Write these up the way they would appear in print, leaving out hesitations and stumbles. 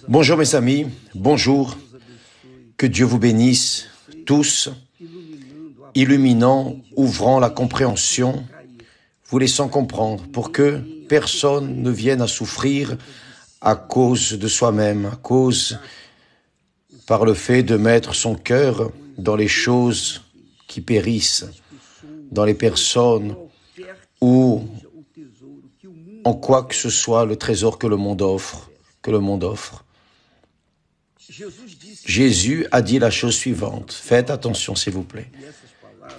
Bonjour mes amis, bonjour, que Dieu vous bénisse tous, illuminant, ouvrant la compréhension, vous laissant comprendre pour que personne ne vienne à souffrir à cause de soi-même, à cause par le fait de mettre son cœur dans les choses qui périssent, dans les personnes ou en quoi que ce soit le trésor que le monde offre. Jésus a dit la chose suivante. Faites attention, s'il vous plaît.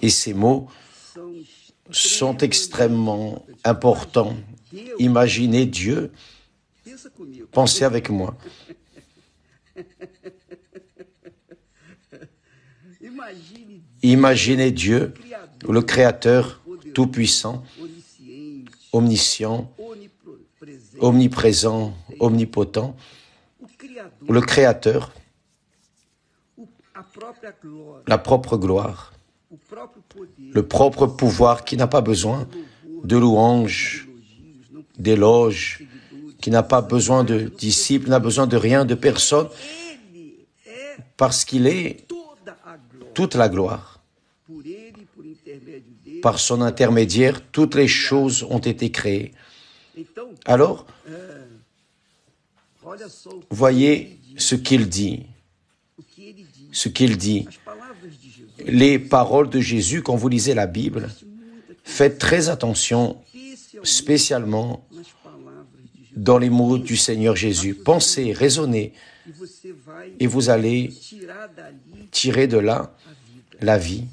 Et ces mots sont extrêmement importants. Imaginez Dieu. Pensez avec moi. Imaginez Dieu, le Créateur tout-puissant, omniscient, omniprésent, omnipotent, le Créateur, la propre gloire, le propre pouvoir qui n'a pas besoin de louanges, d'éloges, qui n'a pas besoin de disciples, n'a besoin de rien, de personne, parce qu'il est toute la gloire. Par son intermédiaire, toutes les choses ont été créées. Alors, voyez ce qu'il dit. Les paroles de Jésus, quand vous lisez la Bible, faites très attention, spécialement dans les mots du Seigneur Jésus. Pensez, raisonnez, et vous allez tirer de là la vie.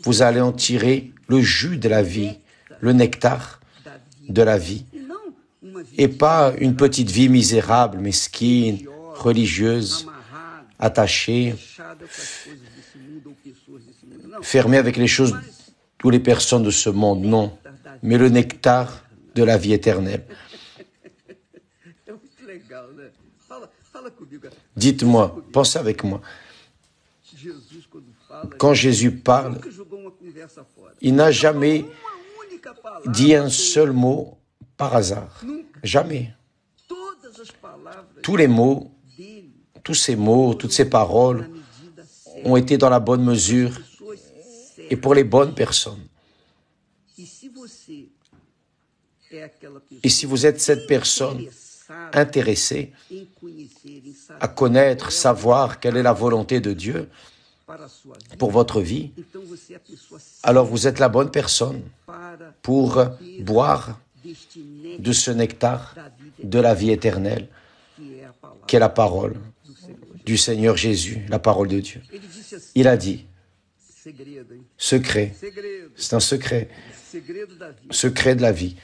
Vous allez en tirer le jus de la vie, le nectar de la vie. Et pas une petite vie misérable, mesquine, religieuse, attachée, fermée avec les choses ou les personnes de ce monde, non. Mais le nectar de la vie éternelle. Dites-moi, pensez avec moi. Quand Jésus parle, il n'a jamais dit un seul mot par hasard. Jamais. Tous les mots, tous ces mots, toutes ces paroles ont été dans la bonne mesure et pour les bonnes personnes. Et si vous êtes cette personne intéressée à connaître, savoir quelle est la volonté de Dieu pour votre vie, alors vous êtes la bonne personne pour boire de ce nectar de la vie éternelle, qui est la parole du Seigneur Jésus, la parole de Dieu. Il a dit, secret, c'est un secret, secret de la vie.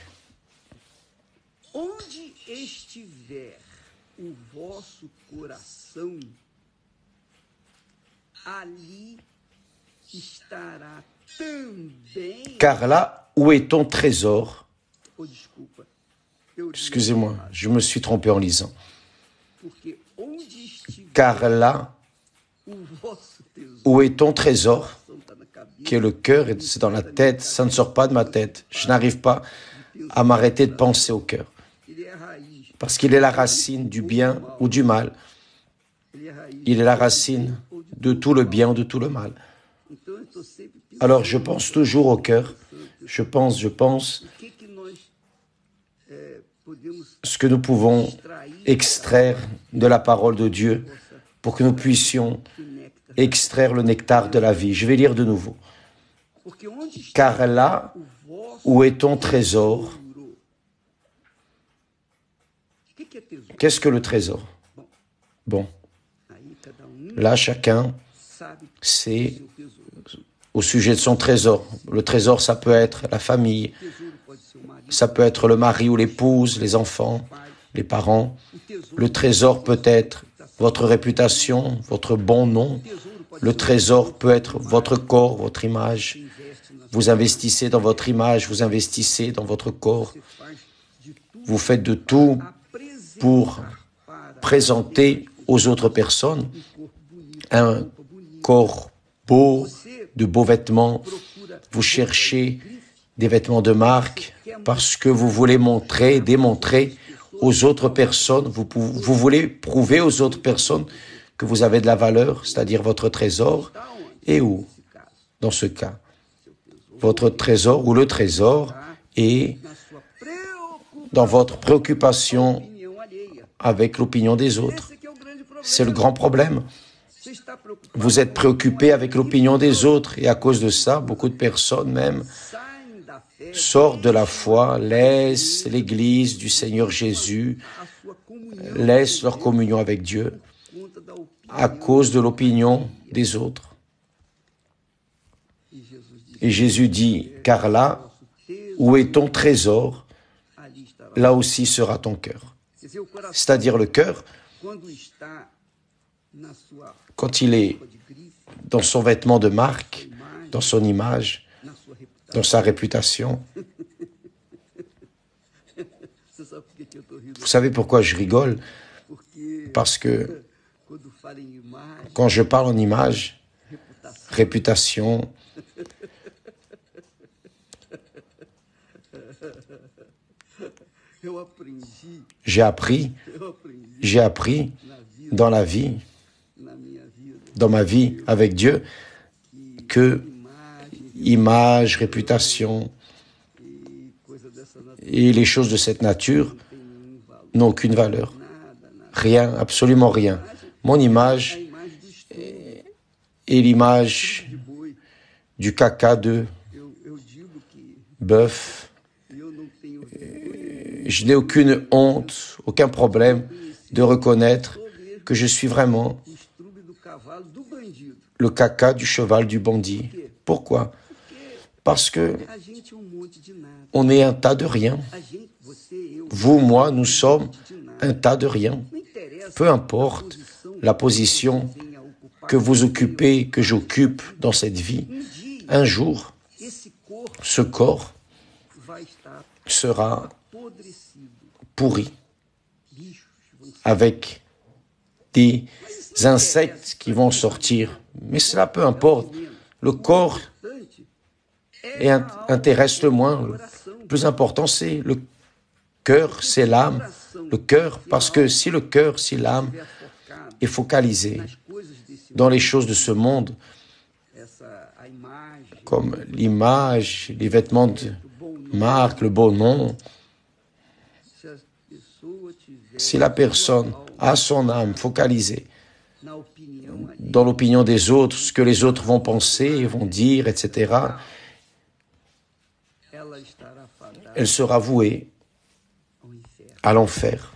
Car là où est ton trésor, excusez-moi, je me suis trompé en lisant. Car là où est ton trésor, qui est le cœur, et c'est dans la tête, ça ne sort pas de ma tête. Je n'arrive pas à m'arrêter de penser au cœur. Parce qu'il est la racine du bien ou du mal. Il est la racine de tout le bien ou de tout le mal. Alors je pense toujours au cœur. Je pense ce que nous pouvons extraire de la parole de Dieu pour que nous puissions extraire le nectar de la vie. Je vais lire de nouveau. Car là où est ton trésor, qu'est-ce que le trésor? Bon, là chacun sait au sujet de son trésor. Le trésor, ça peut être la famille, ça peut être le mari ou l'épouse, les enfants, les parents. Le trésor peut être votre réputation, votre bon nom. Le trésor peut être votre corps, votre image. Vous investissez dans votre image, vous investissez dans votre corps. Vous faites de tout pour présenter aux autres personnes un corps beau, de beaux vêtements. Vous cherchez des vêtements de marque parce que vous voulez montrer, démontrer aux autres personnes, vous voulez prouver aux autres personnes que vous avez de la valeur, c'est-à-dire votre trésor, et où, dans ce cas, votre trésor ou le trésor est dans votre préoccupation avec l'opinion des autres. C'est le grand problème. Vous êtes préoccupé avec l'opinion des autres et à cause de ça, beaucoup de personnes même sortent de la foi, laissent l'Église du Seigneur Jésus, laissent leur communion avec Dieu à cause de l'opinion des autres. Et Jésus dit, car là où est ton trésor, là aussi sera ton cœur. C'est-à-dire le cœur, quand il est dans son vêtement de marque, dans son image, dans sa réputation. Vous savez pourquoi je rigole? Parce que quand je parle en image, réputation, j'ai appris dans la vie, dans ma vie avec Dieu, que image, réputation et les choses de cette nature n'ont aucune valeur. Rien, absolument rien. Mon image est l'image du caca de bœuf. Je n'ai aucune honte, aucun problème de reconnaître que je suis vraiment le caca du cheval du bandit. Pourquoi? Parce que on est un tas de rien. Vous, moi, nous sommes un tas de rien. Peu importe la position que vous occupez, que j'occupe dans cette vie, un jour, ce corps sera pourri, avec des insectes qui vont sortir. Mais cela, peu importe. Le corps intéresse le moins. Le plus important, c'est le cœur, c'est l'âme. Le cœur, parce que si le cœur, si l'âme est focalisé dans les choses de ce monde, comme l'image, les vêtements de marque, le beau nom, si la personne a son âme focalisée dans l'opinion des autres, ce que les autres vont penser, vont dire, etc., elle sera vouée à l'enfer.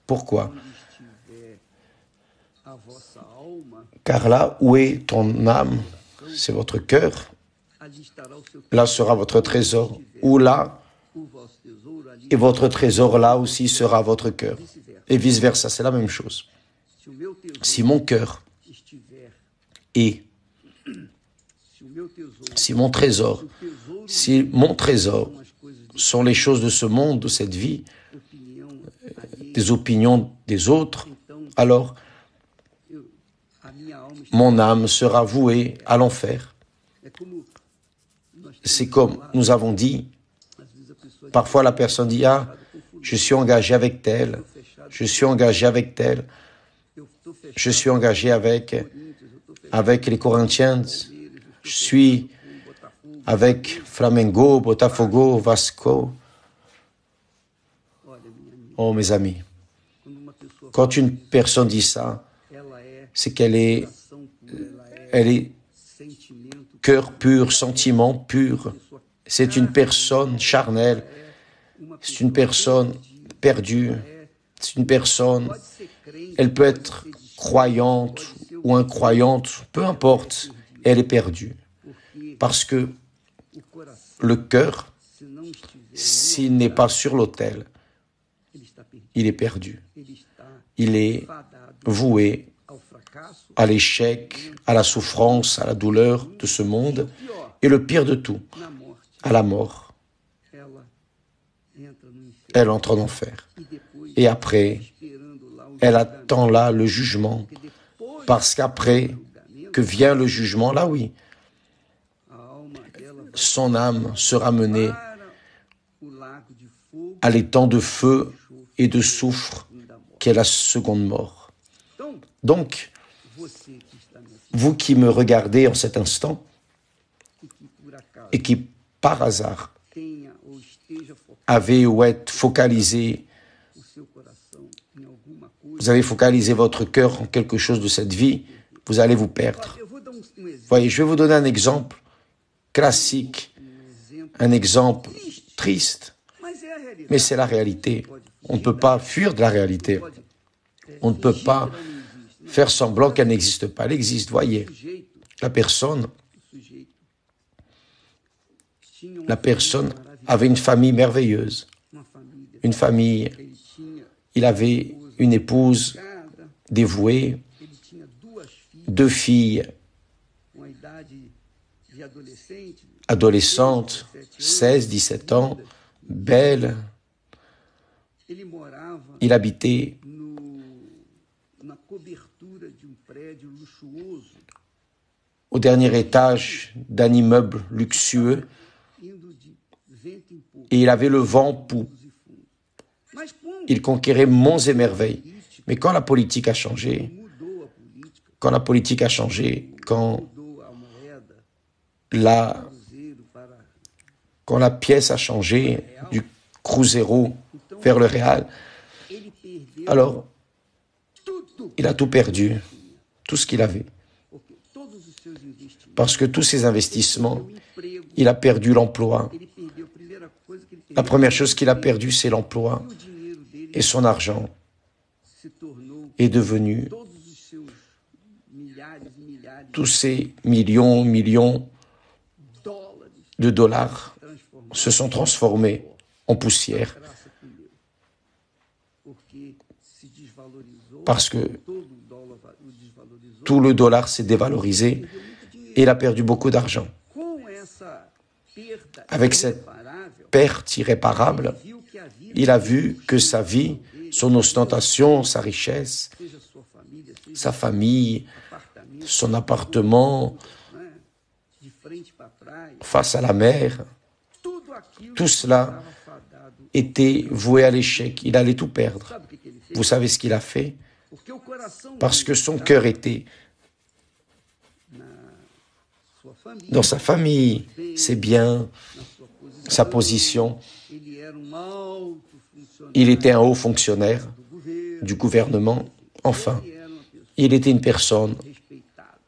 Pourquoi? Car là où est ton âme, c'est votre cœur, là sera votre trésor. Ou là, et votre trésor là aussi sera votre cœur. Et vice-versa, c'est la même chose. Si mon cœur est, si mon trésor sont les choses de ce monde, de cette vie, des opinions des autres, alors mon âme sera vouée à l'enfer. C'est comme nous avons dit, parfois la personne dit, ah, je suis engagé avec tel, je suis engagé avec tel, je suis engagé avec les Corinthiens, je suis avec Flamengo, Botafogo, Vasco. Oh mes amis, quand une personne dit ça, c'est qu'elle est cœur pur, sentiment pur. C'est une personne charnelle, c'est une personne perdue, c'est une personne, elle peut être croyante ou incroyante, peu importe, elle est perdue. Parce que le cœur, s'il n'est pas sur l'autel, il est perdu. Il est voué à l'échec, à la souffrance, à la douleur de ce monde, et le pire de tout, à la mort. Elle entre en enfer. Et après, elle attend là le jugement, parce qu'après que vient le jugement, là oui, son âme sera menée à l'étang de feu et de soufre qui est la seconde mort. Donc, vous qui me regardez en cet instant et qui, par hasard, avez ou êtes focalisé, vous avez focalisé votre cœur en quelque chose de cette vie, vous allez vous perdre. Voyez, je vais vous donner un exemple classique, un exemple triste, mais c'est la réalité. On ne peut pas fuir de la réalité. On ne peut pas faire semblant qu'elle n'existe pas. Elle existe, voyez. La personne avait une famille merveilleuse. Une famille, il avait une épouse dévouée, 2 filles adolescentes, 16, 17 ans, belles. Il habitait au dernier étage d'un immeuble luxueux et il avait le vent en poupe. Il conquérait monts et merveilles. Mais quand la politique a changé, quand la pièce a changé du Cruzeiro vers le Real, alors il a tout perdu, tout ce qu'il avait. Parce que tous ses investissements, il a perdu l'emploi. La première chose qu'il a perdue, c'est l'emploi. Et son argent est devenu, tous ces millions de dollars se sont transformés en poussière. Parce que tout le dollar s'est dévalorisé et il a perdu beaucoup d'argent. Avec cette perte irréparable, il a vu que sa vie, son ostentation, sa richesse, sa famille, son appartement, face à la mer, tout cela était voué à l'échec. Il allait tout perdre. Vous savez ce qu'il a fait? Parce que son cœur était dans sa famille, ses biens, sa position. Il était un haut fonctionnaire du gouvernement. Enfin, il était une personne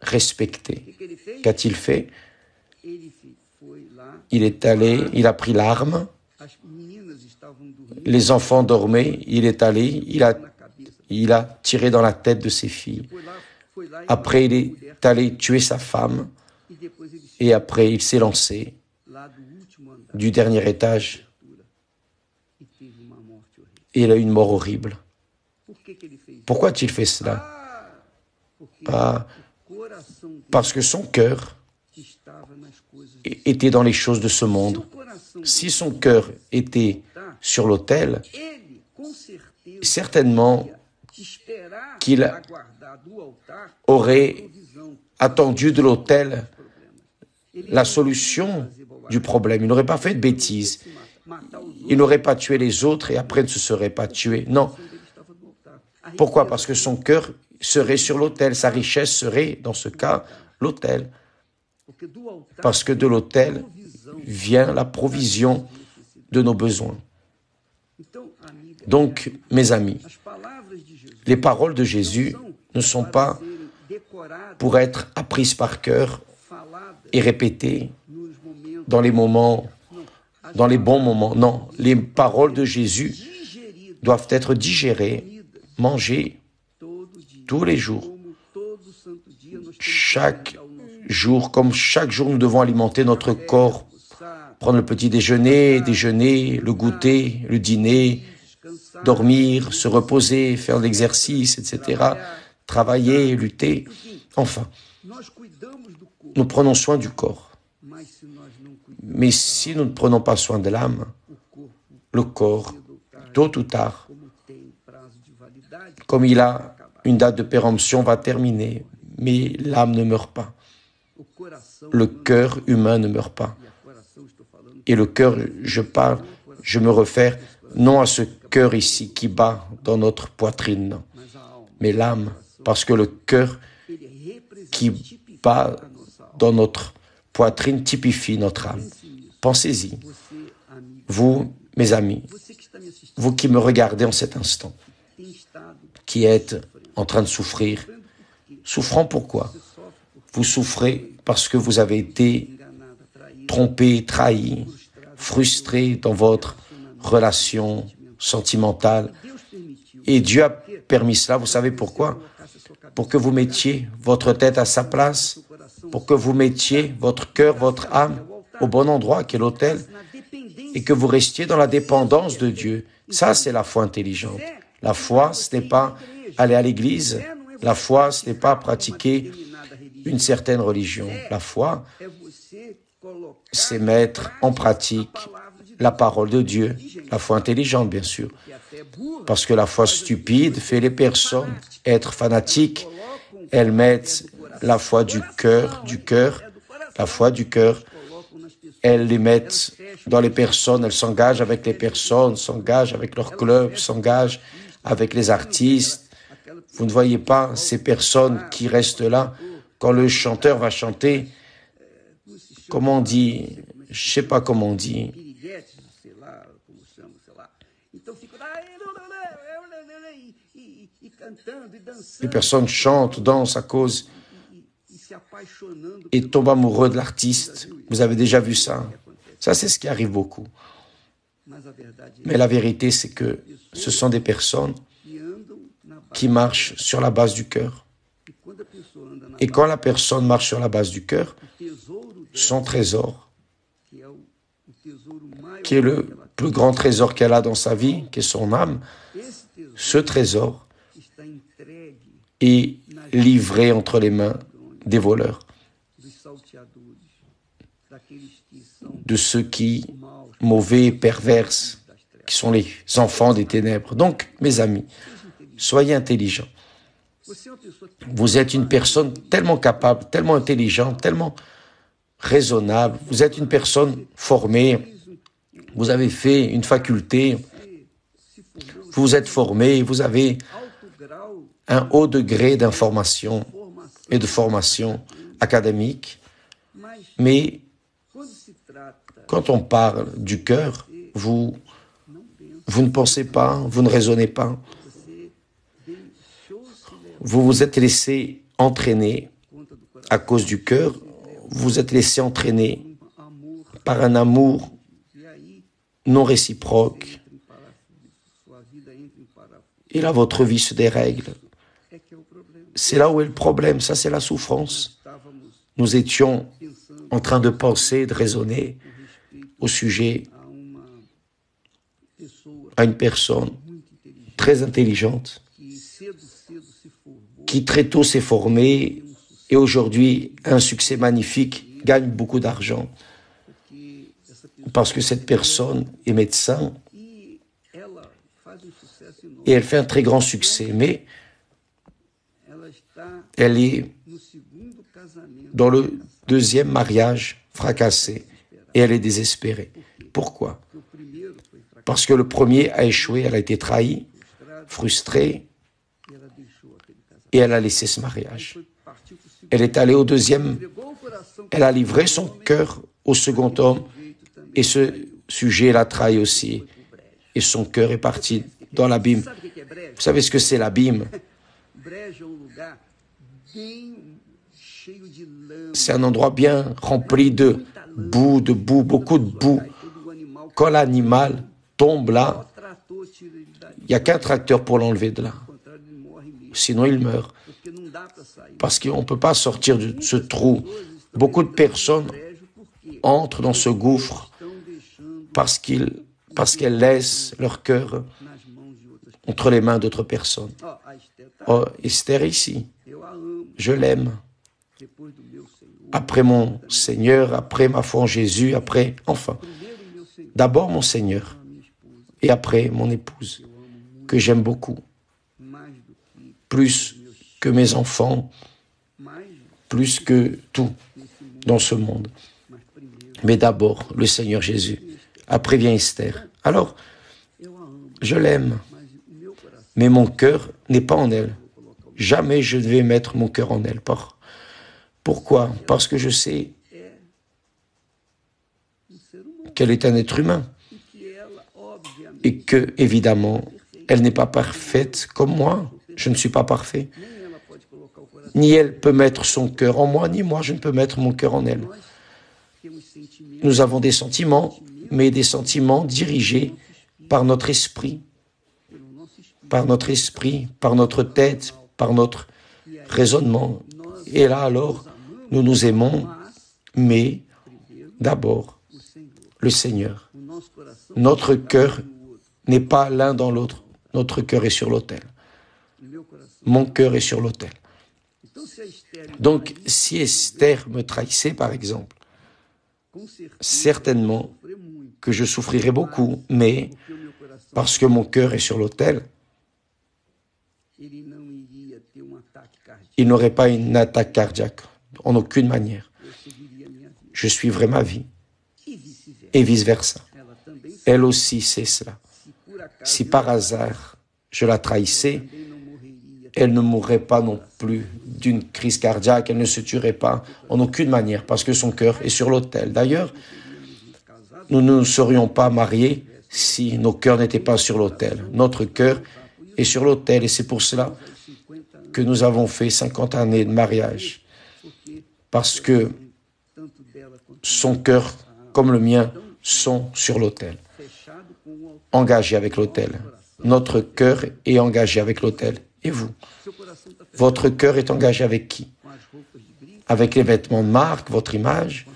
respectée. Qu'a-t-il fait? Il a pris l'arme. Les enfants dormaient. Il est allé, il a tiré dans la tête de ses filles. Après, il est allé tuer sa femme. Et après, il s'est lancé du dernier étage. Et il a eu une mort horrible. Pourquoi a-t-il fait cela? Parce que son cœur était dans les choses de ce monde. Si son cœur était sur l'autel, certainement qu'il aurait attendu de l'autel la solution du problème. Il n'aurait pas fait de bêtises. Il n'aurait pas tué les autres et après ne se serait pas tué. Non. Pourquoi? Parce que son cœur serait sur l'autel. Sa richesse serait, dans ce cas, l'autel. Parce que de l'autel vient la provision de nos besoins. Donc, mes amis, les paroles de Jésus ne sont pas pour être apprises par cœur et répétées dans les moments, dans les bons moments. Non, les paroles de Jésus doivent être digérées, mangées tous les jours. Chaque jour, comme chaque jour, nous devons alimenter notre corps, prendre le petit déjeuner, le goûter, le dîner, dormir, se reposer, faire de l'exercice, etc., travailler, lutter. Enfin, nous prenons soin du corps. Mais si nous ne prenons pas soin de l'âme, le corps, tôt ou tard, comme il a une date de péremption, va terminer. Mais l'âme ne meurt pas. Le cœur humain ne meurt pas. Et le cœur, je me réfère non à ce cœur ici qui bat dans notre poitrine, mais l'âme, parce que le cœur qui bat dans notre poitrine typifie notre âme. Pensez-y, vous, mes amis, vous qui me regardez en cet instant, qui êtes en train de souffrir. Souffrant pourquoi? Vous souffrez parce que vous avez été trompé, trahi, frustré dans votre relation sentimentale. Et Dieu a permis cela, vous savez pourquoi? Pour que vous mettiez votre tête à sa place, pour que vous mettiez votre cœur, votre âme au bon endroit, qui est l'autel, et que vous restiez dans la dépendance de Dieu. Ça, c'est la foi intelligente. La foi, ce n'est pas aller à l'église. La foi, ce n'est pas pratiquer une certaine religion. La foi, c'est mettre en pratique la parole de Dieu. La foi intelligente, bien sûr. Parce que la foi stupide fait les personnes être fanatiques. Elles mettent la foi du cœur, la foi du cœur. Elles les mettent dans les personnes, elles s'engagent avec les personnes, s'engagent avec leur club, s'engagent avec les artistes. Vous ne voyez pas ces personnes qui restent là quand le chanteur va chanter. Comment on dit? Je ne sais pas comment on dit. Les personnes chantent, dansent à cause et tombent amoureux de l'artiste. Vous avez déjà vu ça? Ça, c'est ce qui arrive beaucoup. Mais la vérité, c'est que ce sont des personnes qui marchent sur la base du cœur. Et quand la personne marche sur la base du cœur, son trésor, qui est le plus grand trésor qu'elle a dans sa vie, qui est son âme, ce trésor est livré entre les mains des voleurs, de ceux qui, mauvais et pervers, qui sont les enfants des ténèbres. Donc, mes amis, soyez intelligents. Vous êtes une personne tellement capable, tellement intelligente, tellement raisonnable. Vous êtes une personne formée. Vous avez fait une faculté. Vous vous êtes formé. Vous avez un haut degré d'information et de formation académique. Mais quand on parle du cœur, vous ne pensez pas, vous ne raisonnez pas. Vous vous êtes laissé entraîner à cause du cœur, vous vous êtes laissé entraîner par un amour non réciproque. Et là, votre vie se dérègle. C'est là où est le problème, ça c'est la souffrance. Nous étions en train de penser, de raisonner au sujet à une personne très intelligente qui très tôt s'est formée et aujourd'hui a un succès magnifique, gagne beaucoup d'argent. Parce que cette personne est médecin et elle fait un très grand succès, mais elle est dans le deuxième mariage fracassé et elle est désespérée. Pourquoi? Parce que le premier a échoué, elle a été trahie, frustrée et elle a laissé ce mariage. Elle est allée au deuxième, elle a livré son cœur au second homme et ce sujet l'a trahi aussi. Et son cœur est parti dans l'abîme. Vous savez ce que c'est l'abîme? C'est un endroit bien rempli de boue, beaucoup de boue. Quand l'animal tombe là, il n'y a qu'un tracteur pour l'enlever de là. Sinon, il meurt. Parce qu'on ne peut pas sortir de ce trou. Beaucoup de personnes entrent dans ce gouffre parce qu'elles laissent leur cœur entre les mains d'autres personnes. Oh, Esther ici, je l'aime. Après mon Seigneur, après ma foi en Jésus, après, enfin, d'abord mon Seigneur et après mon épouse, que j'aime beaucoup, plus que mes enfants, plus que tout dans ce monde. Mais d'abord, le Seigneur Jésus. Après vient Esther. Alors, Je l'aime, mais mon cœur n'est pas en elle. Jamais je ne vais mettre mon cœur en elle. Pourquoi? Parce que je sais qu'elle est un être humain et que, évidemment, elle n'est pas parfaite comme moi. Je ne suis pas parfait. Ni elle peut mettre son cœur en moi, ni moi je ne peux mettre mon cœur en elle. Nous avons des sentiments, mais des sentiments dirigés par notre esprit, par notre tête, par notre raisonnement. Et là alors, nous nous aimons, mais d'abord, le Seigneur. Notre cœur n'est pas l'un dans l'autre. Notre cœur est sur l'autel. Mon cœur est sur l'autel. Donc, si Esther me trahissait, par exemple, certainement que je souffrirais beaucoup, mais parce que mon cœur est sur l'autel, il n'aurait pas une attaque cardiaque, en aucune manière. Je suivrai ma vie, et vice-versa. Elle aussi sait cela. Si par hasard je la trahissais, elle ne mourrait pas non plus d'une crise cardiaque, elle ne se tuerait pas en aucune manière, parce que son cœur est sur l'autel. D'ailleurs, nous ne serions pas mariés si nos cœurs n'étaient pas sur l'autel. Notre cœur est sur l'autel, et c'est pour cela que nous avons fait 50 années de mariage, parce que son cœur, comme le mien, sont sur l'autel, engagés avec l'autel. Notre cœur est engagé avec l'autel. Et vous? Votre cœur est engagé avec qui? Avec les vêtements de marque, votre image,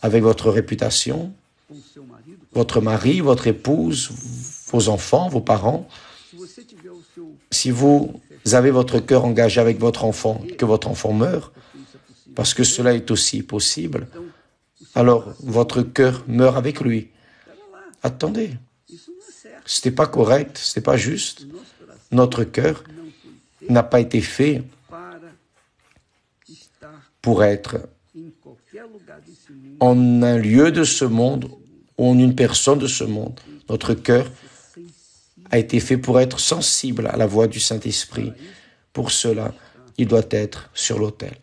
avec votre réputation, votre mari, votre épouse, vos enfants, vos parents. Si vous avez votre cœur engagé avec votre enfant, que votre enfant meure, parce que cela est aussi possible, alors votre cœur meurt avec lui. Attendez, ce n'est pas correct, ce n'est pas juste. Notre cœur n'a pas été fait pour être en un lieu de ce monde ou en une personne de ce monde. Notre cœur a été fait pour être sensible à la voix du Saint-Esprit. Pour cela, il doit être sur l'autel.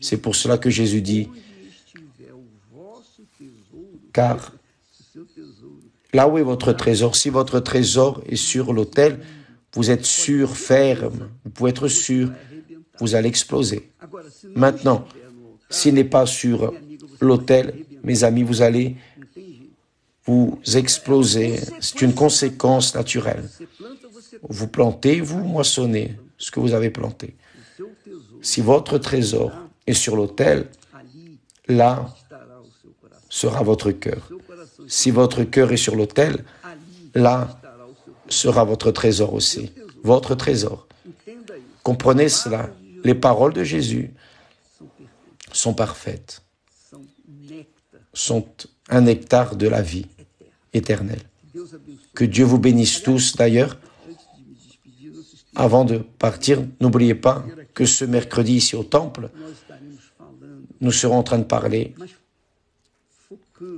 C'est pour cela que Jésus dit, car là où est votre trésor, si votre trésor est sur l'autel, vous êtes sûr, ferme, vous pouvez être sûr, vous allez exploser. Maintenant, s'il n'est pas sur l'autel, mes amis, vous allez vous exploser. C'est une conséquence naturelle. Vous plantez, vous moissonnez ce que vous avez planté. Si votre trésor est sur l'autel, là sera votre cœur. Si votre cœur est sur l'autel, là sera votre trésor aussi. Votre trésor. Comprenez cela. Les paroles de Jésus sont parfaites, sont un nectar de la vie éternelle. Que Dieu vous bénisse tous. D'ailleurs, avant de partir, n'oubliez pas que ce mercredi ici au temple, nous serons en train de parler,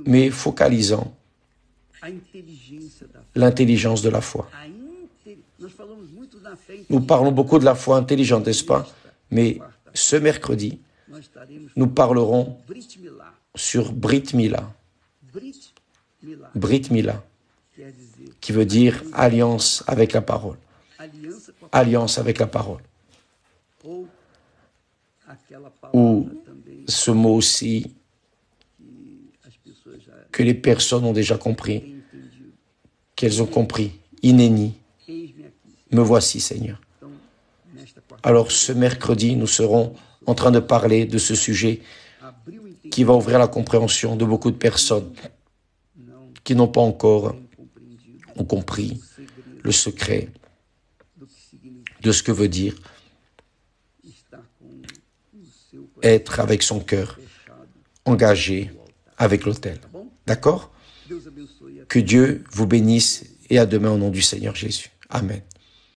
mais focalisant l'intelligence de la foi. Nous parlons beaucoup de la foi intelligente, n'est-ce pas? Mais ce mercredi, nous parlerons sur Brit Mila. Brit Mila, qui veut dire alliance avec la parole. Alliance avec la parole. Ou ce mot aussi que les personnes ont déjà compris, qu'elles ont compris. Inéni. Me voici, Seigneur. Alors, ce mercredi, nous serons en train de parler de ce sujet qui va ouvrir la compréhension de beaucoup de personnes qui n'ont pas encore compris le secret de ce que veut dire être avec son cœur engagé avec l'autel. D'accord? Que Dieu vous bénisse et à demain au nom du Seigneur Jésus. Amen.